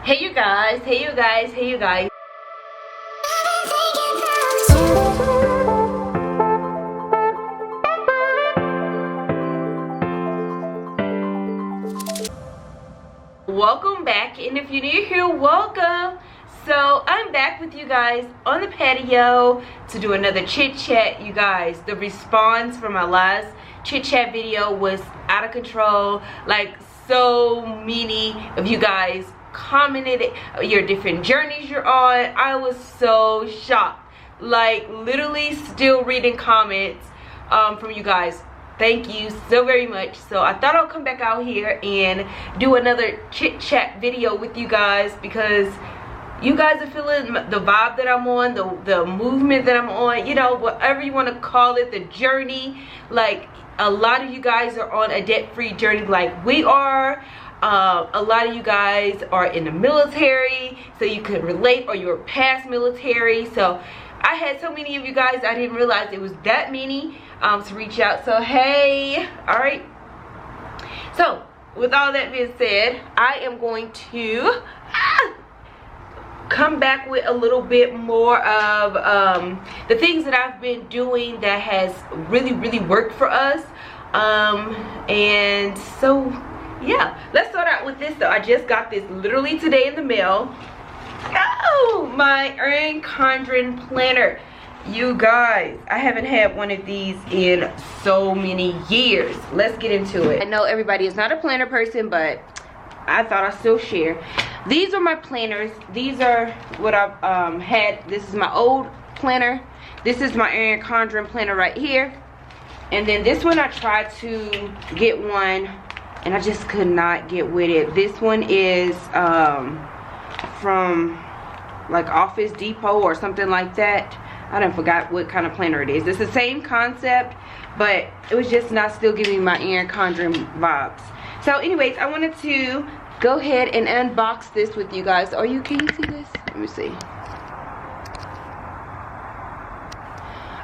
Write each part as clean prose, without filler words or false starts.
Hey you guys, hey you guys, hey you guys. Welcome back, and if you're new here, welcome. So I'm back with you guys on the patio to do another chit chat. You guys, the response from my last chit chat video was out of control. Like, so many of you guys commented your different journeys you're on. I was so shocked. Like, literally still reading comments from you guys. Thank you so very much. So I thought I'll come back out here and do another chit chat video with you guys, because you guys are feeling the vibe that I'm on, the movement that I'm on, you know, whatever you want to call it, the journey. Like, a lot of you guys are on a debt-free journey like we are. A lot of you guys are in the military, so you could relate, or you're past military. So I had so many of you guys, I didn't realize it was that many to reach out. So hey, all right. So with all that being said, I am going to come back with a little bit more of the things that I've been doing that has really worked for us. And so yeah, let's start out with this though. I just got this literally today in the mail. Oh, my Erin Condren planner. You guys, I haven't had one of these in so many years. Let's get into it. I know everybody is not a planner person, but I thought I'd still share. These are my planners. These are what I've had. This is my old planner. This is my Erin Condren planner right here. And then this one, I tried to get one and I just could not get with it. This one is from like Office Depot or something like that. I done forgot what kind of planner it is. It's the same concept, but it was just not still giving my Erin Condren vibes. So anyways, I wanted to go ahead and unbox this with you guys. Can you see this? Let me see.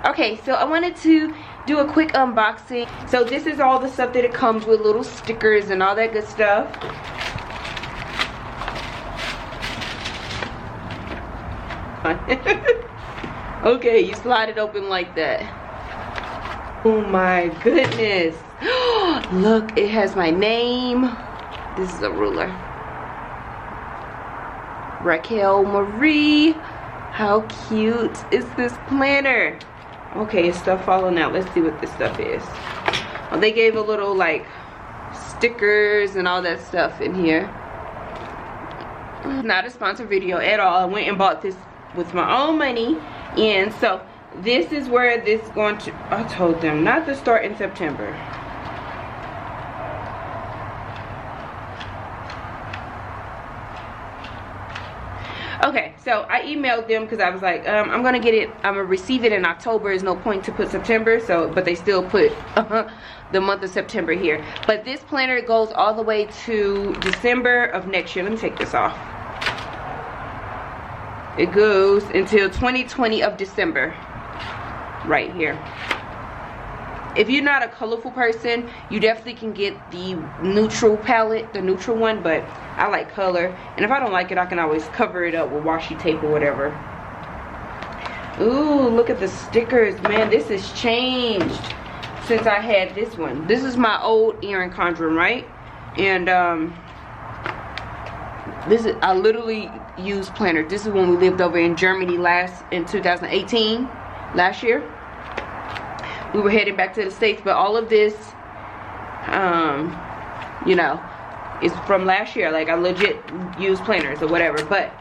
Okay, so I wanted to do a quick unboxing. So this is all the stuff that it comes with, little stickers and all that good stuff. Okay, you slide it open like that. Oh my goodness. Look, it has my name. This is a ruler. Raquel Marie. How cute is this planner? Okay, it's stuff falling out. Let's see what this stuff is. Oh, they gave a little like stickers and all that stuff in here. Not a sponsored video at all. I went and bought this with my own money. And so this is where this is going to, I told them not to start in September. Okay, so I emailed them because I was like, I'm gonna get it, I'm gonna receive it in October. There's no point to put September, so, but they still put the month of September here. But this planner goes all the way to December of next year. Let me take this off. It goes until 2020 of December, right here. If you're not a colorful person, you definitely can get the neutral palette, the neutral one, but I like color. And if I don't like it, I can always cover it up with washi tape or whatever. Ooh, look at the stickers, man. This has changed since I had this one. This is my old Erin Condren, right? And this is, I literally used planner. This is when we lived over in Germany in 2018, last year. We were headed back to the States, but all of this, you know, is from last year. Like, I legit use planners or whatever. But,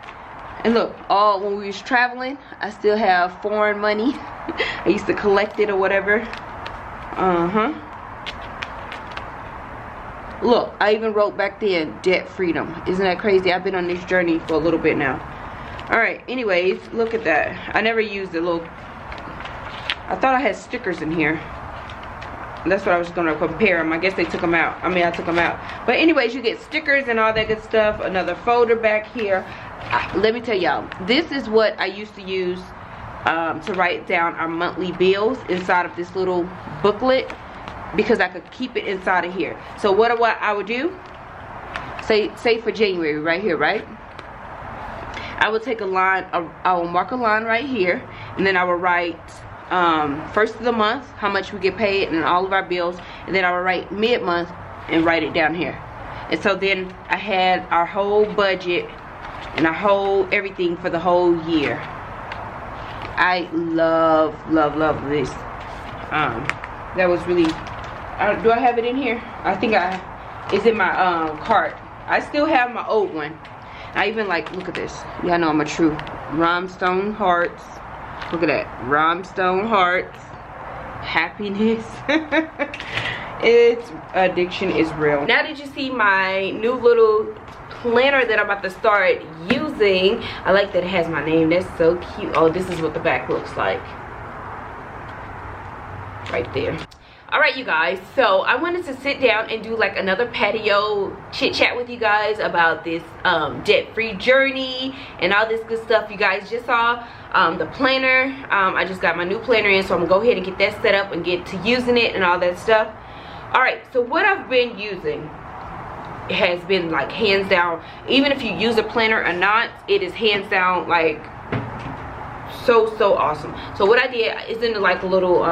and look, when we was traveling, I still have foreign money. I used to collect it or whatever. Look, I even wrote back then, debt freedom. Isn't that crazy? I've been on this journey for a little bit now. Alright, anyways, look at that. I never used the little, I thought I had stickers in here. That's what I was going to compare them. I guess they took them out. I mean, I took them out. But anyways, you get stickers and all that good stuff. Another folder back here. Let me tell y'all, this is what I used to use to write down our monthly bills inside of this little booklet, because I could keep it inside of here. So what I would do, say for January right here, right? I would take a line, I will mark a line right here, and then I will write first of the month, how much we get paid, and all of our bills, and then I will write mid-month and write it down here. And so then I had our whole budget and our whole everything for the whole year. I love this. That was really, do I have it in here? I think it's in my cart. I still have my old one. I even like, look at this. Y'all know I'm a true rhinestone hearts. Look at that, rhinestone hearts. Happiness. Its addiction is real. Now that you see my new little planner that I'm about to start using, I like that it has my name. That's so cute. Oh, this is what the back looks like right there. All right, you guys, so I wanted to sit down and do like another patio chit chat with you guys about this debt-free journey and all this good stuff. You guys just saw the planner. I just got my new planner in, so I'm gonna go ahead and get that set up and get to using it and all that stuff. All right, so what I've been using has been like hands down, even if you use a planner or not, it is hands down like so awesome. So what I did is in like a little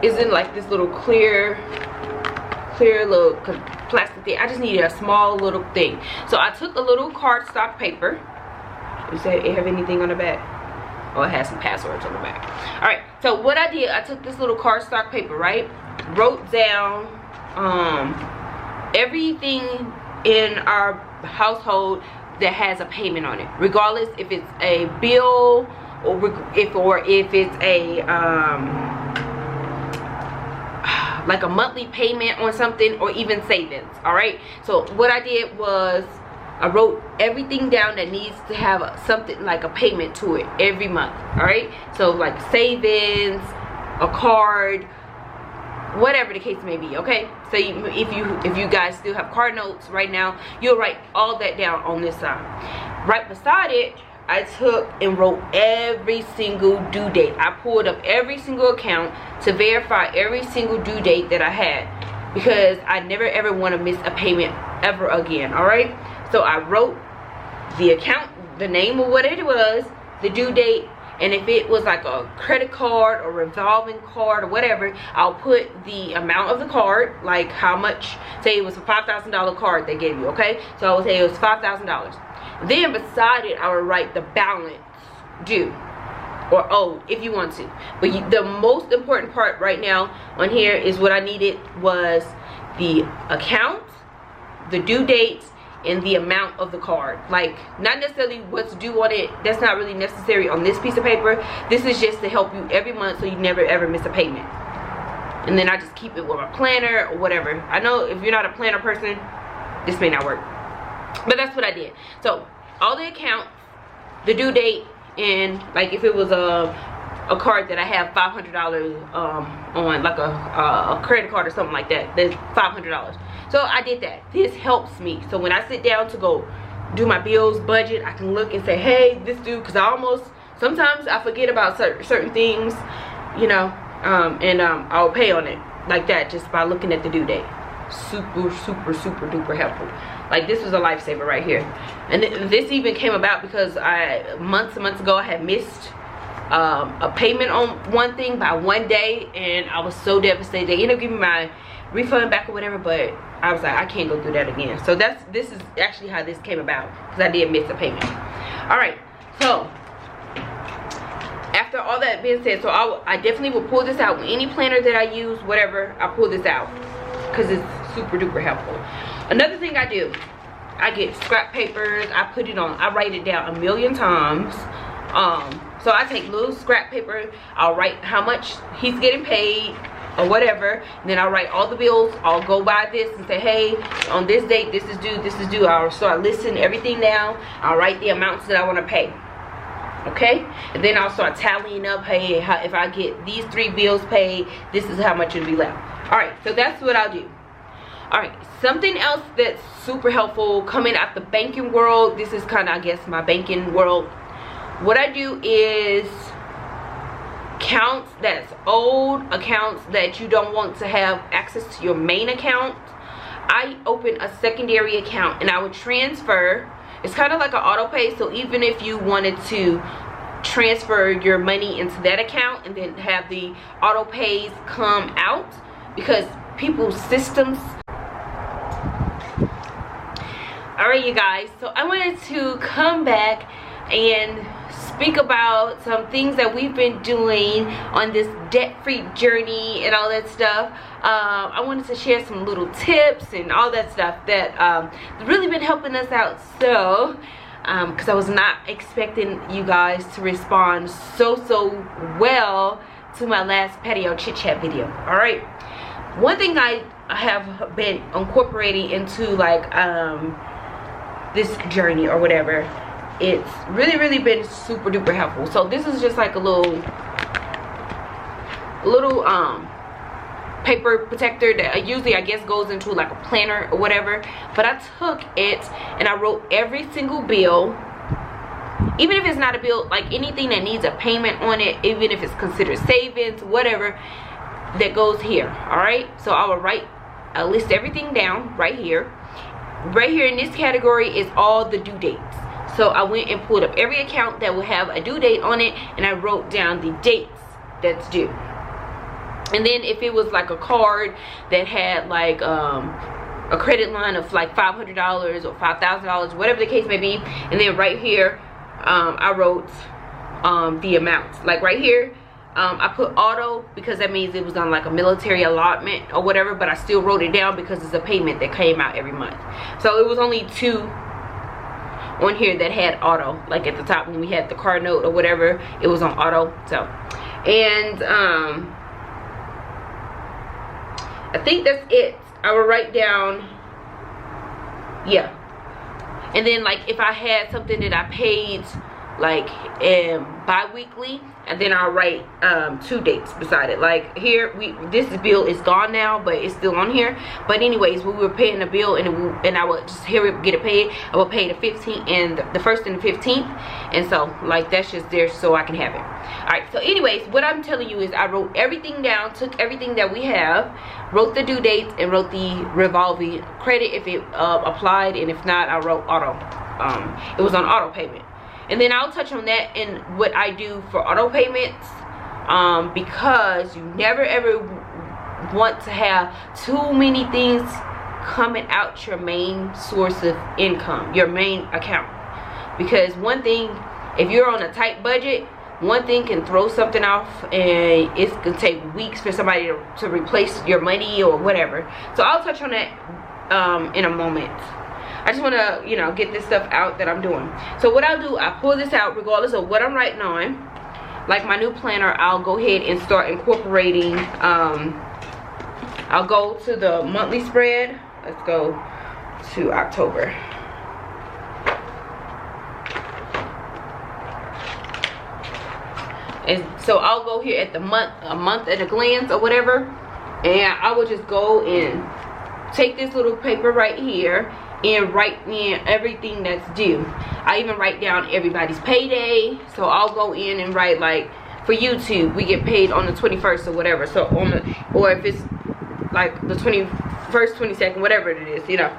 is in like this little clear little plastic thing. I just needed a small little thing, so I took a little cardstock paper. Does it have anything on the back? Oh, it has some passwords on the back. All right, so what I did, I took this little cardstock paper, right, wrote down everything in our household that has a payment on it, regardless if it's a bill or if it's a like a monthly payment on something, or even savings. All right, so what I did was I wrote everything down that needs to have something like a payment to it every month. All right, so like savings, a card, whatever the case may be. Okay, so if you guys still have card notes right now, you'll write all that down on this side. Right beside it, I took and wrote every single due date. I pulled up every single account to verify every single due date that I had, because I never ever want to miss a payment ever again. All right, so I wrote the account, the name of what it was, the due date, and if it was like a credit card or revolving card or whatever, I'll put the amount of the card, like how much. Say it was a $5,000 card they gave you. Okay, so I would say it was $5,000. Then beside it, I would write the balance due or owed if you want to. But the most important part right now on here is what I needed was the account, the due dates, and the amount of the card. Like, not necessarily what's due on it. That's not really necessary on this piece of paper. This is just to help you every month so you never ever miss a payment. And then I just keep it with my planner or whatever. I know if you're not a planner person, this may not work, but that's what I did. So all the accounts, the due date, and like if it was a card that I have $500 on, like a credit card or something like that, there's $500. So I did that. This helps me. So when I sit down to go do my bills budget, I can look and say, hey, this due, because sometimes I forget about certain things, you know, and I'll pay on it like that just by looking at the due date. Super duper helpful. Like, this was a lifesaver right here. And this even came about because months and months ago I had missed a payment on one thing by one day, and I was so devastated. They ended up giving me my refund back or whatever, but I was like, I can't go through that again. So this is actually how this came about, because I did miss a payment. All right, so after all that being said, so I definitely will pull this out with any planner that I use, whatever. I pull this out because it's super duper helpful. Another thing I do, I get scrap papers. I put it on, I write it down 1,000,000 times. So I take little scrap paper, I'll write how much he's getting paid or whatever, and then I'll write all the bills. I'll go by this and say, hey, on this date, this is due, this is due. I'll start listing everything down. I'll write the amounts that I want to pay. Okay, and then I'll start tallying up, hey, if I get these 3 bills paid, this is how much will be left. All right, so that's what I'll do. All right, something else that's super helpful coming out the banking world, this is kind of, I guess, my banking world. What I do is accounts that's old, accounts that you don't want to have access to your main account, I open a secondary account and I would transfer it's kind of like an auto pay. So even if you wanted to transfer your money into that account and then have the auto pays come out, because people's systems. All right, you guys, so I wanted to come back and speak about some things that we've been doing on this debt-free journey and all that stuff. I wanted to share some little tips and all that stuff that really been helping us out. So because I was not expecting you guys to respond so well to my last patio chit chat video. All right, one thing I have been incorporating into like this journey or whatever, it's really been super duper helpful. So this is just like a little paper protector that usually I guess goes into like a planner or whatever, but I took it and I wrote every single bill, even if it's not a bill, like anything that needs a payment on it, even if it's considered savings, whatever, that goes here. All right, so I'll list everything down right here. Right here in this category is all the due dates. So I went and pulled up every account that will have a due date on it, and I wrote down the dates that's due. And then if it was like a card that had like a credit line of like $500 or $5,000, whatever the case may be, and then right here I wrote the amounts. Like right here I put auto because that means it was on like a military allotment or whatever, but I still wrote it down because it's a payment that came out every month. So it was only 2 on here that had auto, like at the top when we had the car note or whatever, it was on auto. So, and I think that's it. I will write down, yeah. And then like if I had something that I paid like bi-weekly, and then I'll write 2 dates beside it. Like here, this bill is gone now, but it's still on here. But anyways, we were paying the bill, and I would just get it paid. I would pay the 15th and the 1st and the 15th, and so like that's just there so I can have it. All right, so anyways, what I'm telling you is I wrote everything down, took everything that we have, wrote the due dates, and wrote the revolving credit if it applied, and if not, I wrote auto. It was on auto payment. And then I'll touch on that in what I do for auto payments, because you never ever want to have too many things coming out your main source of income, your main account. Because one thing, if you're on a tight budget, one thing can throw something off, and it's gonna take weeks for somebody to replace your money or whatever. So I'll touch on that in a moment. I just want to, you know, get this stuff out that I'm doing. So what I'll do, I pull this out regardless of what I'm writing on. Like my new planner, I'll go ahead and start incorporating. I'll go to the monthly spread. Let's go to October. And so I'll go here at the a month at a glance or whatever. And I will just go and take this little paper right here and write in everything that's due. I even write down everybody's payday. So I'll go in and write, like for YouTube, we get paid on the 21st or whatever. So on the, or if it's like the 21st, 22nd, whatever it is, you know.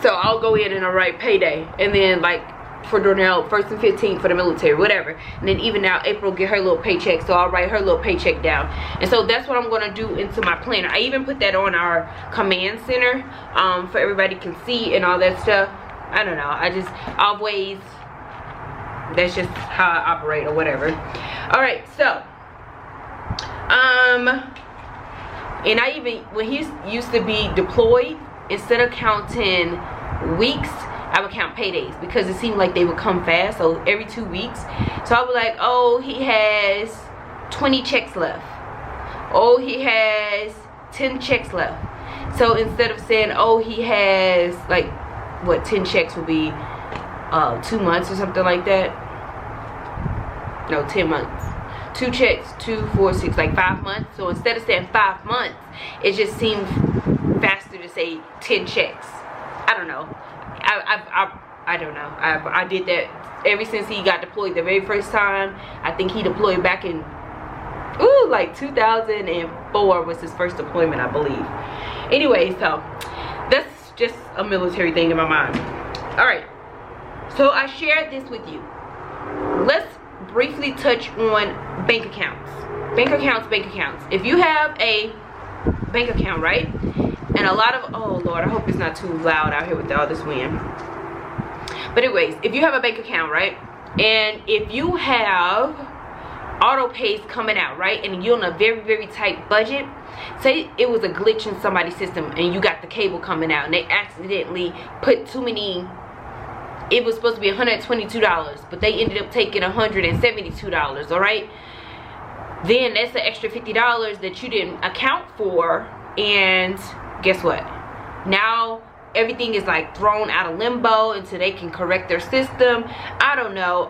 So I'll go in and I'll write payday, and then like for Dornell, 1st and 15th for the military, whatever. And then even now April get her little paycheck, so I'll write her little paycheck down. And so that's what I'm going to do into my planner. I even put that on our command center for everybody can see and all that stuff. I don't know, I just always, that's just how I operate or whatever. All right, so and I even, when he used to be deployed, instead of counting weeks, I would count paydays because it seemed like they would come fast. So every 2 weeks. So I was like, oh, he has 20 checks left. Oh, he has 10 checks left. So instead of saying, oh, he has like, what, 10 checks would be 2 months or something like that. No, 10 months. 2 checks, 2, 4, 6, like 5 months. So instead of saying 5 months, it just seemed faster to say 10 checks. I don't know. I don't know. I did that ever since he got deployed the very first time. I think he deployed back in, ooh, like 2004 was his first deployment, I believe. Anyway, so that's just a military thing in my mind. All right, So I shared this with you. Let's briefly touch on bank accounts. Bank accounts. If you have a bank account, right? And a lot of, oh Lord, I hope it's not too loud out here with all this wind. But anyways, if you have a bank account, right? And if you have auto pays coming out, right? And you're on a very, very tight budget. Say it was a glitch in somebody's system and you got the cable coming out and they accidentally put too many. It was supposed to be $122, but they ended up taking $172, all right? Then that's the extra $50 that you didn't account for, and guess what? Now everything is like thrown out of limbo until they can correct their system. I don't know.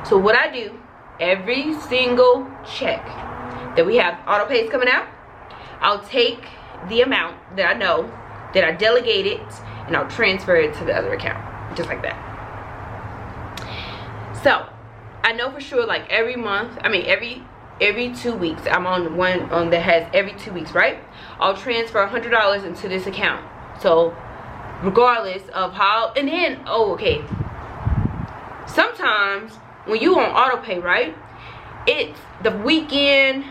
So what I do, every single check that we have auto pays coming out, I'll take the amount that I know that I delegated and I'll transfer it to the other account, just like that. So I know for sure, like every month, I mean every 2 weeks, I'm on one that has every 2 weeks, right? I'll transfer $100 into this account. So regardless of how, and then, oh, okay, sometimes when you on auto pay, right, it's the weekend,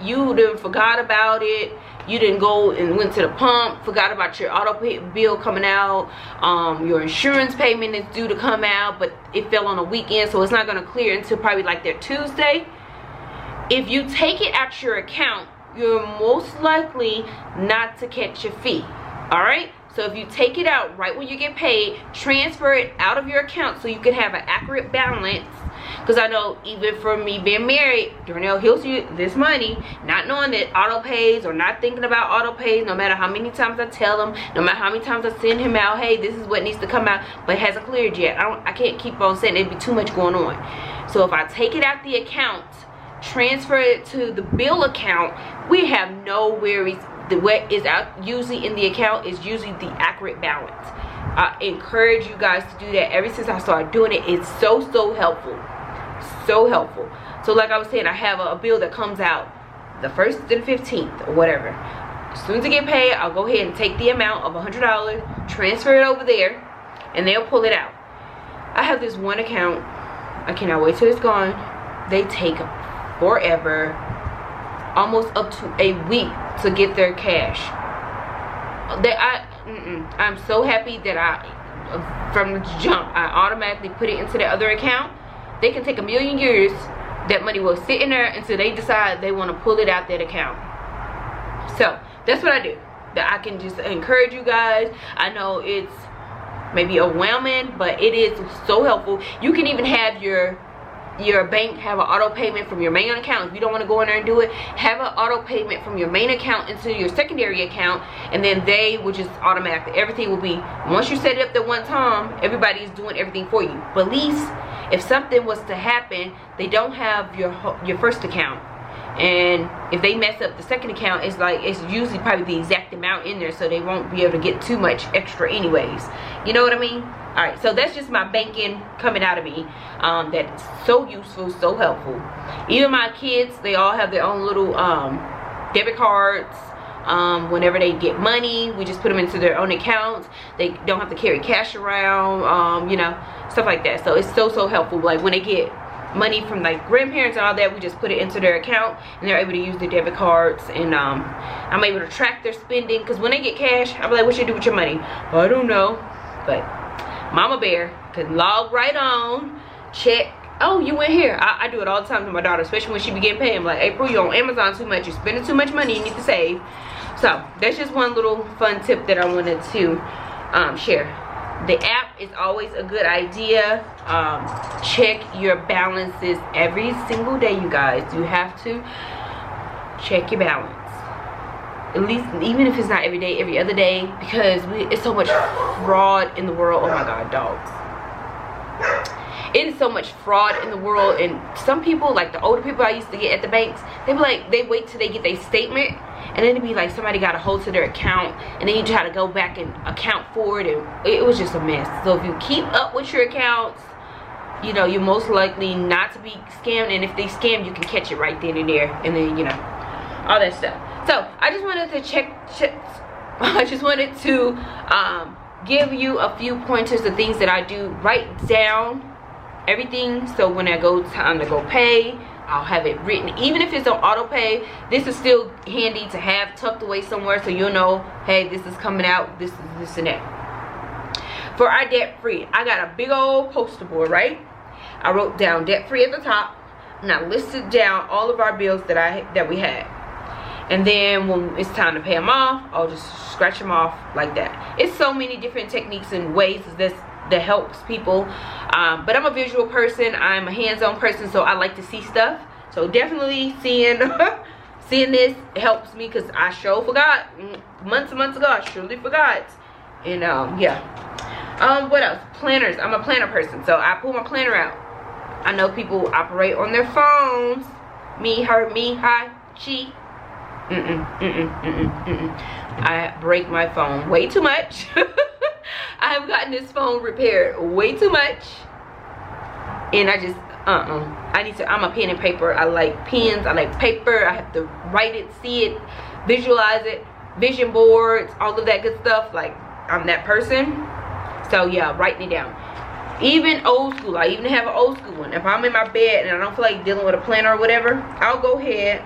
you done forgot about it, you didn't go and went to the pump, forgot about your auto pay bill coming out, your insurance payment is due to come out, but it fell on a weekend, so it's not going to clear until probably like their Tuesday. If you take it out your account, you're most likely not to catch a fee. All right, so if you take it out right when you get paid, transfer it out of your account so you can have an accurate balance. Because I know even for me being married, Darnell, he'll see this money, not knowing that auto pays or not thinking about auto pays, no matter how many times I tell him, no matter how many times I send him out, hey, this is what needs to come out, but it hasn't cleared yet. I can't keep on saying it'd be too much going on. So if I take it out the account, transfer it to the bill account, we have no worries. What is out usually in the account is usually the accurate balance. I encourage you guys to do that. Ever since I started doing it, it's so helpful. So helpful. So like I was saying, I have a bill that comes out the 1st and 15th or whatever. As soon as I get paid, I'll go ahead and take the amount of $100, transfer it over there, and they'll pull it out. I have this one account, I cannot wait till it's gone. They take forever, almost up to a week to get their cash. I'm so happy that from the jump I automatically put it into the other account. They can take a million years, that money will sit in there until they decide they want to pull it out that account. So that's what I do. That I can just encourage you guys. I know it's maybe overwhelming, but it is so helpful. You can even have your bank have an auto payment from your main account. If you don't want to go in there and do it, have an auto payment from your main account into your secondary account, and then they will just automatically, everything will be, once you set it up at one time, everybody's doing everything for you. But at least if something was to happen, they don't have your first account, and if they mess up the second account, it's like it's usually probably the exact amount in there, so they won't be able to get too much extra anyways. You know what I mean? All right, so that's just my banking coming out of me. That's so useful, so helpful. Even my kids, they all have their own little debit cards. Whenever they get money, we just put them into their own accounts. They don't have to carry cash around, you know, stuff like that. So it's so helpful. Like when they get money from like grandparents and all that, we just put it into their account and they're able to use their debit cards, and I'm able to track their spending, because when they get cash, I'm like, what you do with your money? I don't know. But Mama Bear can log right on, check, oh, you went here. I do it all the time to my daughter, especially when she be getting paid. I'm like, April, you're on Amazon too much, you're spending too much money, you need to save. So that's just one little fun tip that I wanted to share. The app is always a good idea. Check your balances every single day, you guys. You have to check your balance, at least, even if it's not every day, every other day, because it's so much fraud in the world. Oh my god, dogs. It is so much fraud in the world, and some people, like the older people I used to get at the banks, they be like, they wait till they get their statement, and then it'd be like somebody got a hold to their account, and then you try to go back and account for it, and it was just a mess. So if you keep up with your accounts, you know, you're most likely not to be scammed, and if they scam, you can catch it right then and there, and then, you know, all that stuff. So I just wanted to I just wanted to give you a few pointers of things that I do. Write down everything, so when I go time to go pay, I'll have it written. Even if it's on auto pay, this is still handy to have tucked away somewhere, so you'll know, hey, this is coming out, this is this and that. For our debt free, I got a big old poster board, right? I wrote down debt free at the top, and I listed down all of our bills that we had. And then when it's time to pay them off, I'll just scratch them off like that. It's so many different techniques and ways that helps people, but I'm a visual person, I'm a hands-on person, so I like to see stuff. So definitely seeing seeing this helps me, because I sure forgot months and months ago. I surely forgot. And yeah, what else? Planners. I'm a planner person, so I pull my planner out. I know people operate on their phones. Me, her, me, hi, she. I break my phone way too much. I have gotten this phone repaired way too much, and I just I'm a pen and paper. I like pens, I like paper. I have to write it, see it, visualize it, vision boards, all of that good stuff. Like, I'm that person. So yeah, writing it down. Even old school, I even have an old school one. If I'm in my bed and I don't feel like dealing with a planner or whatever, I'll go ahead,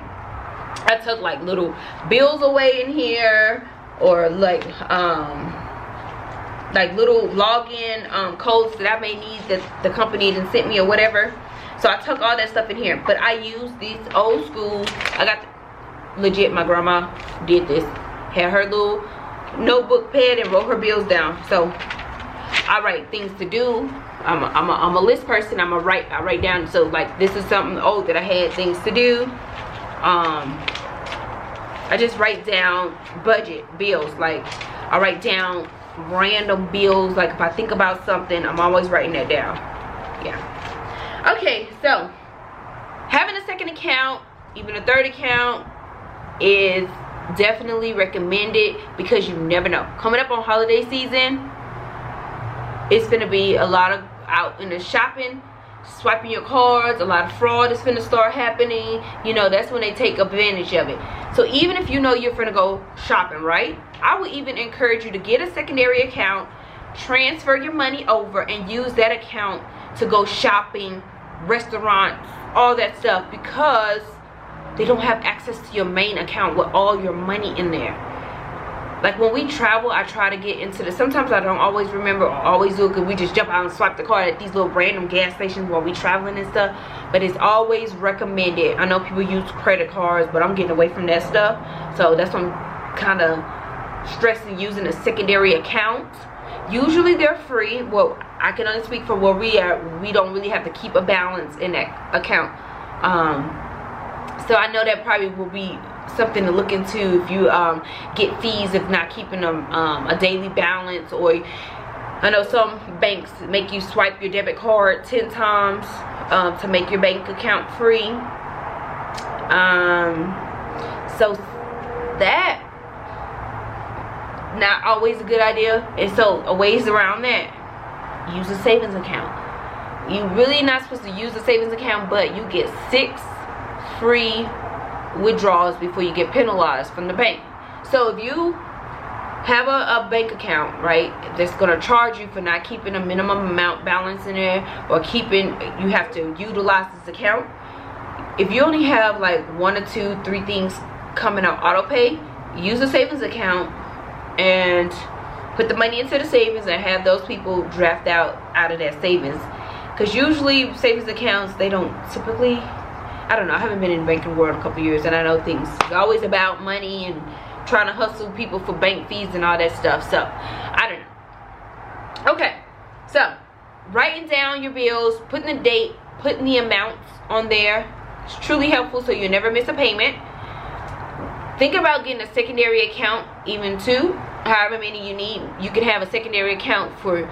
I took like little bills away in here, or like little login codes that I may need that the company didn't sent me or whatever. So I took all that stuff in here. But I use these old school, I got legit, my grandma did this, had her little notebook pad and wrote her bills down. So I write things to do. I'm a list person. I write down. So like, this is something old that I had things to do. I just write down budget bills. Like, I write down random bills. Like, if I think about something, I'm always writing that down. Yeah. Okay, so having a second account, even a third account, is definitely recommended, because you never know. Coming up on holiday season, it's gonna be a lot of out in the shopping, swiping your cards. A lot of fraud is gonna start happening. You know, that's when they take advantage of it. So even if you know you're gonna go shopping, right, I would even encourage you to get a secondary account, transfer your money over, and use that account to go shopping, restaurants, all that stuff, because they don't have access to your main account with all your money in there. Like, when we travel, I try to get into the, sometimes I don't always remember or always do it, because we just jump out and swipe the card at these little random gas stations while we traveling and stuff. But it's always recommended. I know people use credit cards, but I'm getting away from that stuff. So that's why I'm kind of stressing using a secondary account. Usually they're free. Well, I can only speak for where we are. We don't really have to keep a balance in that account. So I know that probably will be something to look into if you get fees if not keeping a daily balance. Or I know some banks make you swipe your debit card 10 times to make your bank account free. So that not always a good idea, and so a ways around that, use a savings account. You really not supposed to use a savings account, but you get 6 free withdrawals before you get penalized from the bank. So if you have a bank account, right, that's going to charge you for not keeping a minimum amount balance in there, or keeping, you have to utilize this account. If you only have like 1 or 2, 3 things coming out auto pay, use a savings account and put the money into the savings, and have those people draft out of that savings. Because usually savings accounts, they don't typically, I don't know, I haven't been in the banking world a couple years, and I know things are always about money and trying to hustle people for bank fees and all that stuff. So I don't know. Okay, so writing down your bills, putting the date, putting the amounts on there, it's truly helpful, so you never miss a payment. Think about getting a secondary account, even 2, however many you need. You can have a secondary account for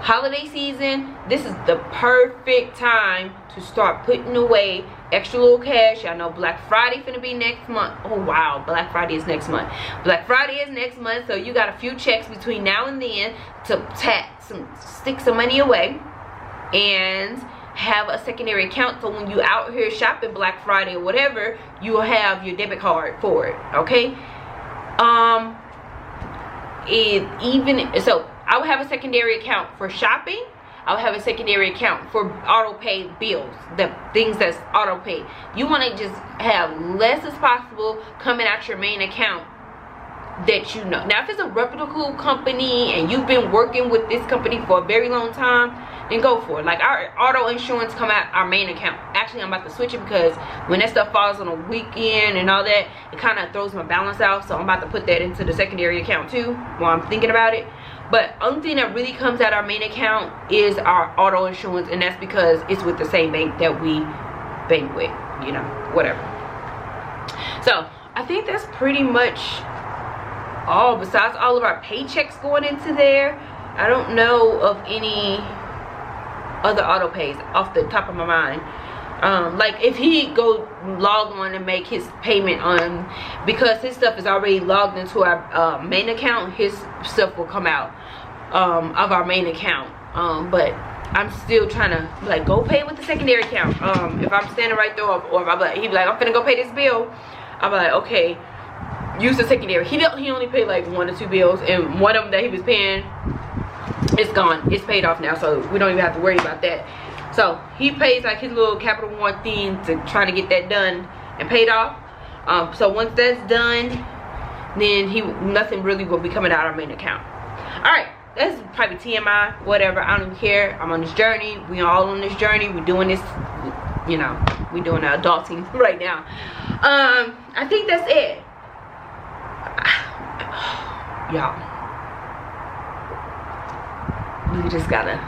holiday season. This is the perfect time to start putting away extra little cash. I know Black Friday finna be next month. Oh wow, Black Friday is next month. Black Friday is next month, so you got a few checks between now and then to stick some money away and have a secondary account, so when you out here shopping Black Friday or whatever, you will have your debit card for it. Okay, so I would have a secondary account for shopping. I would have a secondary account for auto pay bills, the things that's auto pay. You want to just have less as possible coming out your main account that you know. Now if it's a reputable company and you've been working with this company for a very long time, then go for it. Like our auto insurance come out our main account. Actually, I'm about to switch it because when that stuff falls on a weekend and all that, it kind of throws my balance out. So I'm about to put that into the secondary account too while I'm thinking about it. But only thing that really comes out our main account is our auto insurance, and that's because it's with the same bank that we bank with, you know, whatever. So I think that's pretty much all. Besides all of our paychecks going into there, I don't know of any other auto pays off the top of my mind. Like if he go log on and make his payment on, because his stuff is already logged into our main account, his stuff will come out of our main account. But I'm still trying to like go pay with the secondary account. If I'm standing right there, or if I'm like, he'd be like, I'm finna go pay this bill, I'm like, okay, use the secondary. He only paid like 1 or 2 bills, and one of them that he was paying, it's gone, it's paid off now, so we don't even have to worry about that. So he pays like his little Capital One thing to try to get that done and paid off. So once that's done, then nothing really will be coming out of our main account. All right, that's probably TMI, whatever. I don't even care. I'm on this journey. We all on this journey. We're doing this, you know, we're doing the adulting right now. I think that's it. Y'all, we just gotta,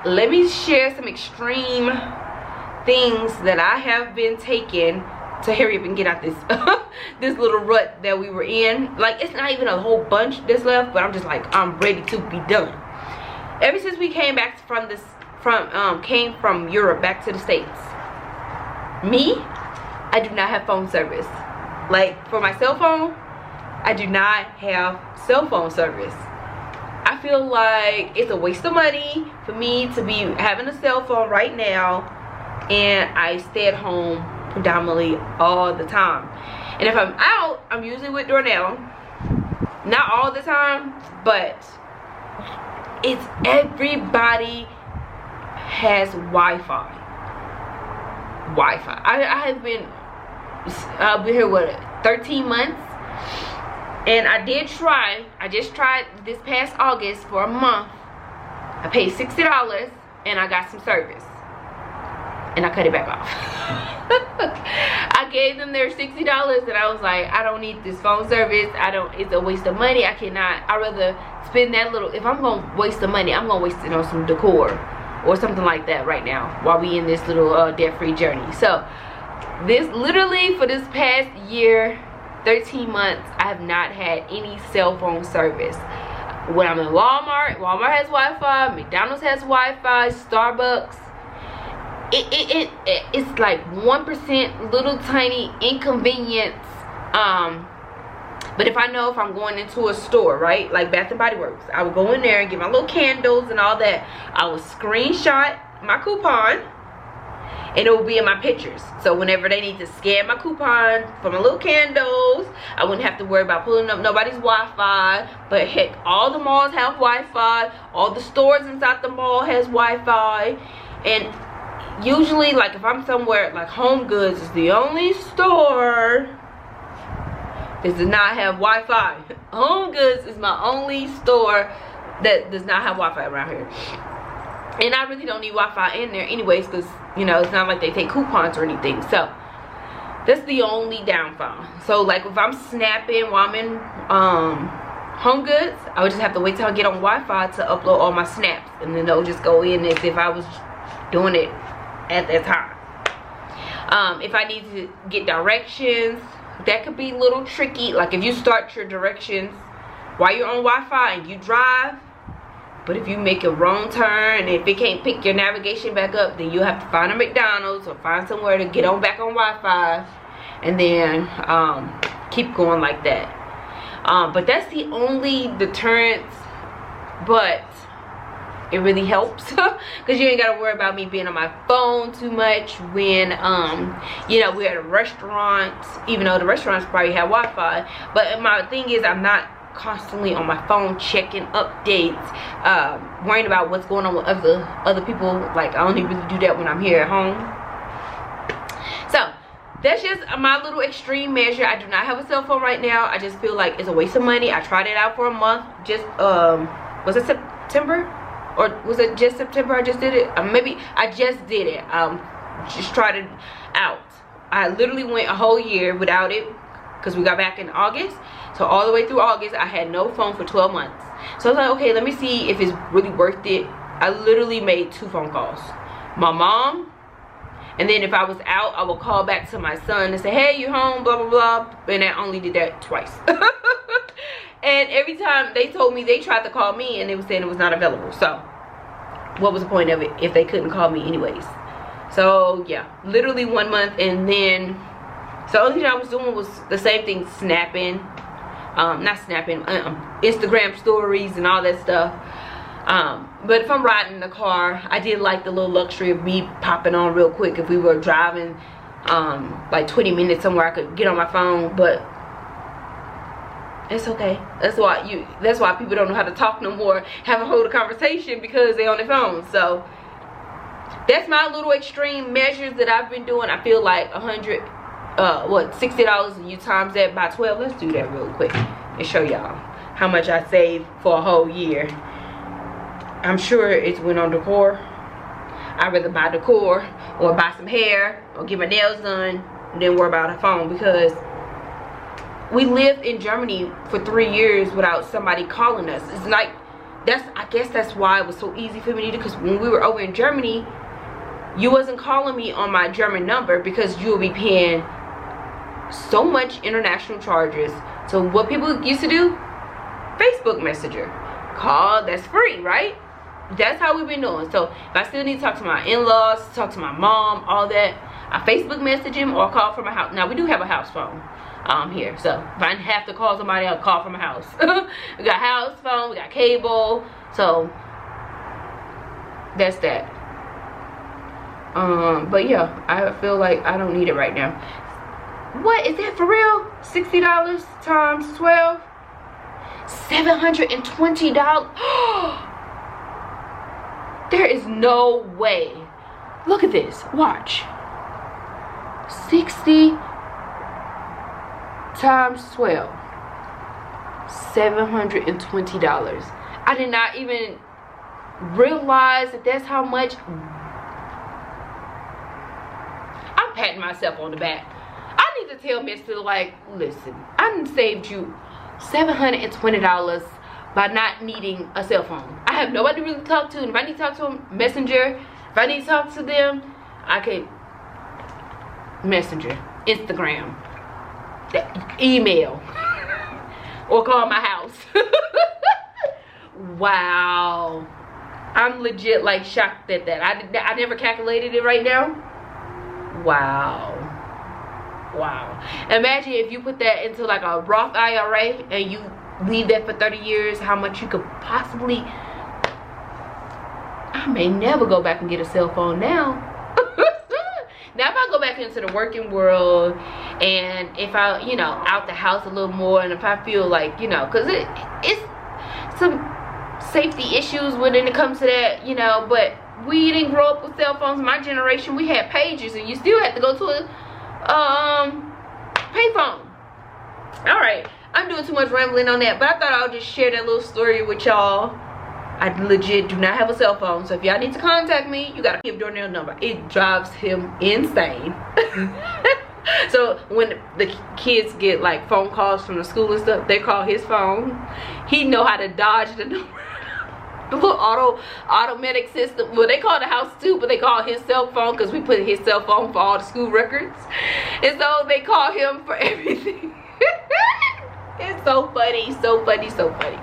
let me share some extreme things that I have been taking to hurry up and get out this this little rut that we were in. Like, it's not even a whole bunch that's left, but I'm just like, I'm ready to be done. Ever since we came back from came from Europe back to the States, I do not have phone service. Like, for my cell phone, I do not have cell phone service. I feel like it's a waste of money for me to be having a cell phone right now, and I stay at home predominantly all the time. And if I'm out, I'm usually with Darnell. Not all the time, but it's everybody has Wi-Fi. I have been, I've been here what, 13 months. And I just tried this past August for a month. I paid $60 and I got some service. And I cut it back off. I gave them their $60 and I was like, I don't need this phone service. It's a waste of money. I'd rather spend that little, if I'm gonna waste the money, I'm gonna waste it on some decor or something like that right now while we in this little debt-free journey. So this literally for this past year, 13 months, I have not had any cell phone service. When I'm in Walmart has Wi-Fi, McDonald's has Wi-Fi, Starbucks, it's like 1% little tiny inconvenience. But if I know if I'm going into a store, right, like Bath and Body Works, I would go in there and get my little candles and all that. I would screenshot my coupon and it will be in my pictures. So whenever they need to scan my coupon for my little candles, I wouldn't have to worry about pulling up nobody's Wi-Fi. But heck, all the malls have Wi-Fi. All the stores inside the mall has Wi-Fi. And usually, like if I'm somewhere, like Home Goods is the only store that does not have Wi-Fi. Home Goods is my only store that does not have Wi-Fi around here. And I really don't need Wi-Fi in there anyways, because, you know, it's not like they take coupons or anything. So that's the only downfall. So like if I'm snapping while I'm in Home Goods, I would just have to wait till I get on Wi-Fi to upload all my snaps, and then they'll just go in as if I was doing it at that time. If I need to get directions, that could be a little tricky. Like if you start your directions while you're on Wi-Fi and you drive, but if you make a wrong turn and if it can't pick your navigation back up, then you have to find a McDonald's or find somewhere to get on back on Wi-Fi, and then keep going like that. But that's the only deterrence, but it really helps because you ain't got to worry about me being on my phone too much when you know, we're at a restaurant, even though the restaurants probably have Wi-Fi. But my thing is, I'm not constantly on my phone checking updates, worrying about what's going on with other people. Like, I only really do that when I'm here at home. So that's just my little extreme measure. I do not have a cell phone right now. I just feel like it's a waste of money. I tried it out for a month. Just was it September, or was it just September I just did it? Maybe I just did it. Just tried it out. I literally went a whole year without it, because we got back in August. So all the way through August I had no phone for 12 months. So I was like, okay, let me see if it's really worth it. I literally made 2 phone calls. My mom, and then if I was out, I would call back to my son and say, hey, you home, blah blah blah. And I only did that twice. And every time they told me, they tried to call me and they were saying it was not available. So what was the point of it if they couldn't call me anyways? So yeah, literally 1 month. And then so the only thing I was doing was the same thing, snapping, not snapping, Instagram stories and all that stuff. But if I'm riding in the car, I did like the little luxury of me popping on real quick. If we were driving like 20 minutes somewhere, I could get on my phone. But it's okay. That's why people don't know how to talk no more, have a whole conversation, because they're on their phone. So that's my little extreme measures that I've been doing. I feel like $60, and you times that by 12. Let's do that real quick and show y'all how much I saved for a whole year. I'm sure it went on decor. I'd rather buy decor or buy some hair or get my nails done than worry about a phone, because we lived in Germany for 3 years without somebody calling us. It's like, I guess that's why it was so easy for me to do, because when we were over in Germany, you wasn't calling me on my German number because you would be paying so much international charges. So what people used to do, Facebook Messenger, call, that's free, right? That's how we've been doing. So if I still need to talk to my in-laws, talk to my mom, all that, I Facebook message him or call from my house. Now we do have a house phone here, so if I have to call somebody, I'll call from my house. We got house phone, we got cable, so that's that. But yeah, I feel like I don't need it right now. What is that for real? $60 times 12, $720. There is no way. Look at this, watch. 60 times 12, $720. I did not even realize that that's how much. I'm patting myself on the back. I need to tell Mr. like, listen, I done saved you $720 by not needing a cell phone. I have nobody to really talk to, and if I need to talk to them, Messenger. If I need to talk to them, I can Messenger, Instagram, email, or call my house. Wow, I'm legit like shocked at that. I never calculated it right now. Wow. Imagine if you put that into like a Roth IRA and you leave that for 30 years, how much you could possibly. I may never go back and get a cell phone now. Now if I go back into the working world, and if I, you know, out the house a little more, and if I feel like, you know, because it's some safety issues when it comes to that, you know, but we didn't grow up with cell phones. My generation, we had pagers, and you still had to go to a payphone. All right, I'm doing too much rambling on that, but I thought I'll just share that little story with y'all. I legit do not have a cell phone, so if y'all need to contact me, you gotta give Darnell's number. It drives him insane. So when the kids get like phone calls from the school and stuff, they call his phone. He know how to dodge the number. The little automatic system. Well, they call the house too, but they call his cell phone because we put his cell phone for all the school records, and so they call him for everything. It's so funny, so funny, so funny.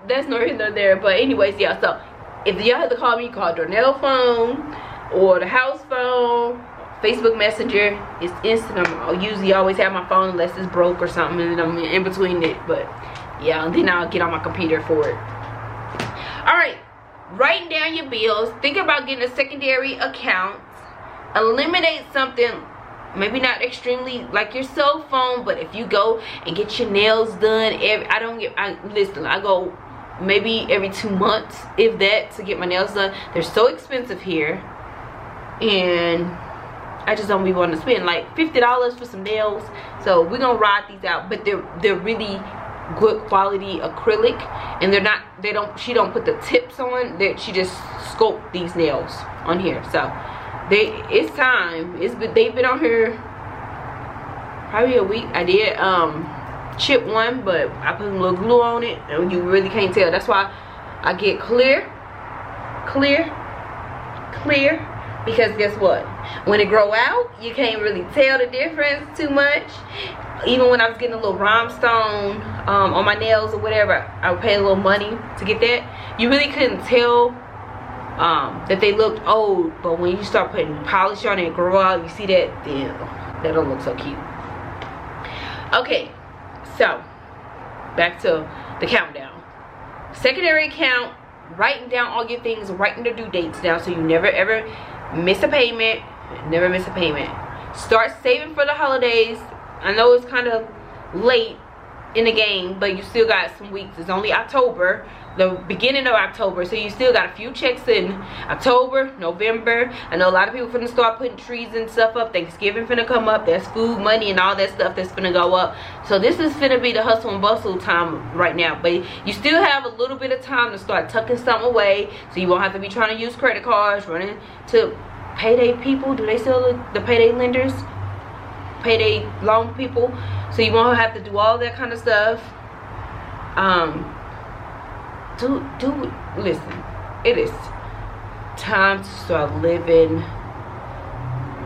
That's nor here nor there, but anyways, yeah. So if y'all have to call me, call Darnell phone or the house phone, Facebook Messenger. It's instant. I'll usually always have my phone unless it's broke or something, and I'm in between it. But yeah, and then I'll get on my computer for it. All right, writing down your bills. Think about getting a secondary account. Eliminate something maybe not extremely like your cell phone, but if you go and get your nails done, I go maybe every 2 months, if that, to get my nails done. They're so expensive here, and I just don't be wanting to spend like $50 for some nails. So we're gonna ride these out, but they're really good quality acrylic, and she don't put the tips on, that she just sculpt these nails on here. So it's time. They've been on here probably a week. I did chip one, but I put a little glue on it and you really can't tell. That's why I get clear, because guess what, when it grow out, you can't really tell the difference too much. Even when I was getting a little rhinestone on my nails or whatever, I would pay a little money to get that. You really couldn't tell that they looked old, but when you start putting polish on it and grow out, you see that, then that don't look so cute. Okay, so back to the countdown. Secondary account, writing down all your things, writing the due dates down so you never ever miss a payment. Start saving for the holidays. I know it's kind of late in the game, but you still got some weeks. It's only October, the beginning of October, so you still got a few checks in October, November. I know a lot of people finna start putting trees and stuff up. Thanksgiving finna come up. There's food money and all that stuff that's finna go up. So this is finna be the hustle and bustle time right now, but you still have a little bit of time to start tucking something away, so you won't have to be trying to use credit cards, running to payday people. Do they still the payday lenders, payday loan people? So you won't have to do all that kind of stuff. Listen, it is time to start living.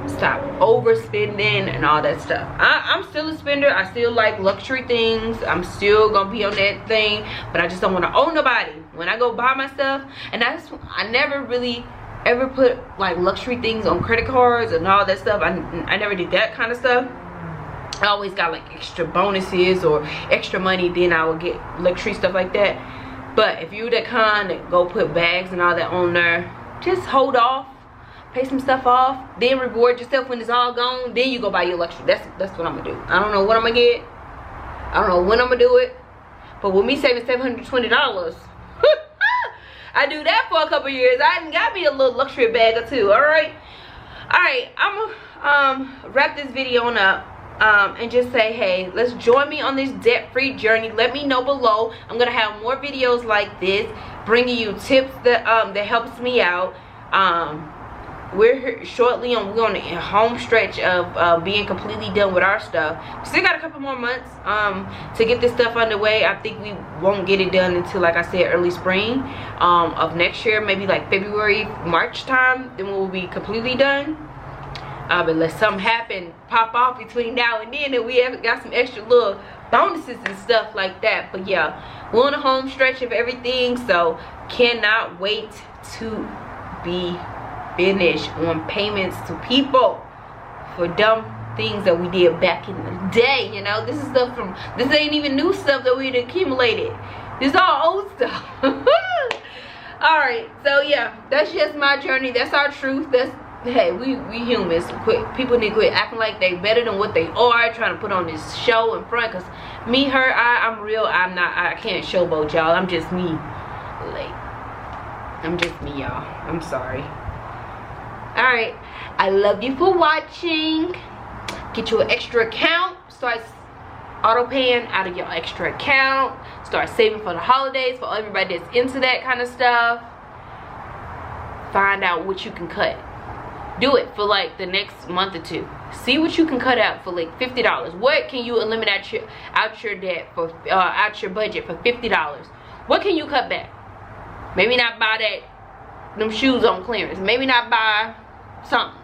Stop overspending and all that stuff. I'm still a spender. I still like luxury things. I'm still gonna be on that thing, but I just don't want to owe nobody when I go buy my stuff. And I never really ever put like luxury things on credit cards and all that stuff. I never did that kind of stuff. I always got like extra bonuses or extra money, then I would get luxury stuff like that. But if you're the kind that go put bags and all that on there, just hold off, pay some stuff off, then reward yourself when it's all gone, then you go buy your luxury. That's what I'm gonna do. I don't know what I'm gonna get, I don't know when I'm gonna do it, but with me saving $720, I do that for a couple years. I done got me a little luxury bag or two. All right, I'm gonna wrap this video on up. And just say, hey, let's join me on this debt-free journey. Let me know below. I'm gonna have more videos like this, bringing you tips that that helps me out. We're here shortly on, we're on the home stretch of being completely done with our stuff. We still got a couple more months to get this stuff underway. I think we won't get it done until, like I said, early spring of next year, maybe like February, March time. Then we'll be completely done. Unless something happen, pop off between now and then, and we have got some extra little bonuses and stuff like that. But yeah, we're on the home stretch of everything, so cannot wait to be finished on payments to people for dumb things that we did back in the day. You know, this is stuff from, this ain't even new stuff that we'd accumulated. This is all old stuff. All right, so yeah, that's just my journey. That's our truth. That's, hey, we humans. People need to quit acting like they better than what they are, trying to put on this show in front. Cause me, her, I'm real. I'm not. I can't showboat y'all. I'm just me. Like, I'm just me, y'all. I'm sorry. All right, I love you for watching. Get you an extra account. Start auto paying out of your extra account. Start saving for the holidays for everybody that's into that kind of stuff. Find out what you can cut. Do it for like the next month or two. See what you can cut out for like $50. What can you eliminate out your debt for out your budget for $50? What can you cut back? Maybe not buy them shoes on clearance. Maybe not buy something.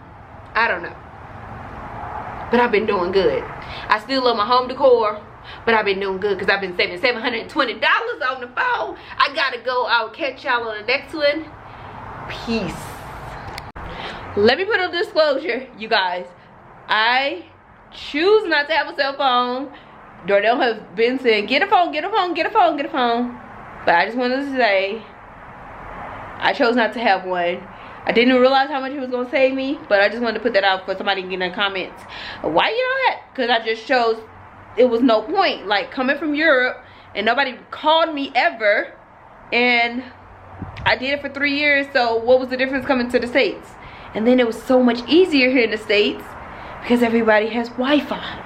I don't know. But I've been doing good. I still love my home decor, but I've been doing good because I've been saving $720 on the phone. I gotta go. I'll catch y'all on the next one. Peace. Let me put a disclosure, you guys. I choose not to have a cell phone. Darnell has been saying, get a phone, get a phone, get a phone, get a phone. But I just wanted to say, I chose not to have one. I didn't realize how much it was gonna save me, but I just wanted to put that out for somebody to get in the comments. Why you don't have? Because I just chose it was no point. Like coming from Europe and nobody called me ever, and I did it for 3 years. So what was the difference coming to the States? And then it was so much easier here in the States because everybody has Wi-Fi.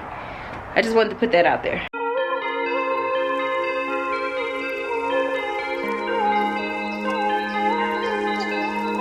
I just wanted to put that out there.